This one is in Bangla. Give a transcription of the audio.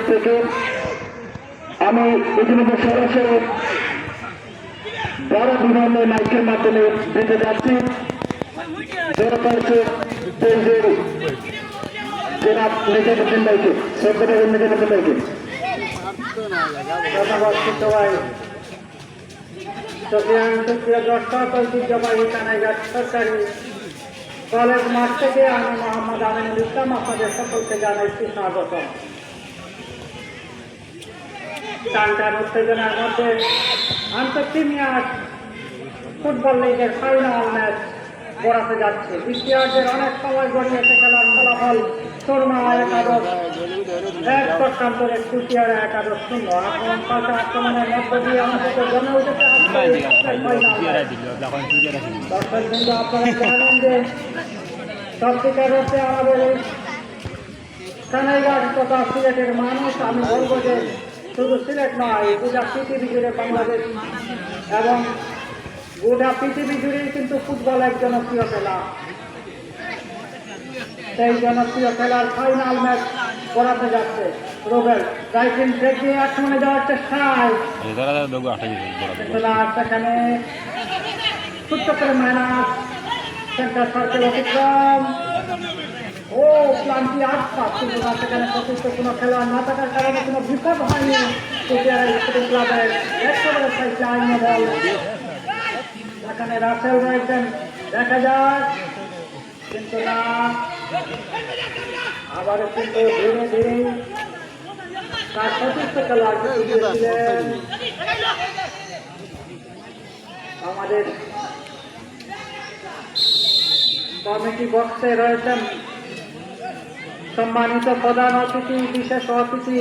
থেকে আমি ইতিমধ্যে সরাসরি বড় বিমানের মাইকের মাধ্যমে দিতে যাচ্ছি জনাব নিজামুদ্দিন ভাইকে, সেক্রেটারি নিজামুদ্দিন ভাইকে। ধন্যবাদ সবাই। সুপ্রিয় দর্শক, ঐতিহ্যবাহী কানাইঘাট সরকারি কলেজ মাঠ থেকে আমি মোহাম্মদ আমিনুল ইসলাম আপনাদের সকলকে জানাইছি স্বাগত। টানটান উত্তেজনার মধ্যে আন্তঃপ্রিমিয়ার ফুটবল লিগের ফাইনাল ম্যাচ গড়াতে যাচ্ছে। দ্বিতীয়ার্ধের অনেক সময় গড়িয়েছে খেলার ফলাফল সুরমা একাদশ 1 পক্ষান্তরে কুচিয়ার একাদশ 0। আক্রমণের মধ্য দিয়ে আমাদেরকে জমে উঠেছে দর্শক বিন্দু। আপনারা জানেন যে সত্যিকার অর্থে আমাদের কানাইঘাট তথা সিলেটের মানুষ, আমি বলবো যে শুধু সিলেট নয়, গোটা পৃথিবী জুড়ে বাংলাদেশ এবং গোটা পৃথিবী জুড়েই কিন্তু ফুটবল এক জনপ্রিয় খেলা। সেই জনপ্রিয় খেলার ফাইনাল ম্যাচ করাতে যাচ্ছে রোবেল রাইটিং ব্রেক দিয়ে আক্রমণে যাওয়ার চেষ্টায় সেখানে ছোট্ট করে মেহনত সেন্টার সার্কেল অতিক্রম ও ক্লান্তি আটপাত, কিন্তু না সেখানে প্রতিষ্ঠিত কোনো খেলোয়াড় না থাকার কারণে কোনো বিপদ হয়নি ক্লাবের একেবারে সাইডে আইনে বল। এখানে রাসেল রয়েছেন, দেখা যাক, কিন্তু না, আবারও কিন্তু ধীরে ধীরে তার প্রতিষ্ঠিত খেলোয়াড় ছিলেন আমাদের কমিটি বক্সে রয়েছেন সম্মানিত প্রধান অতিথি, বিশেষ অতিথি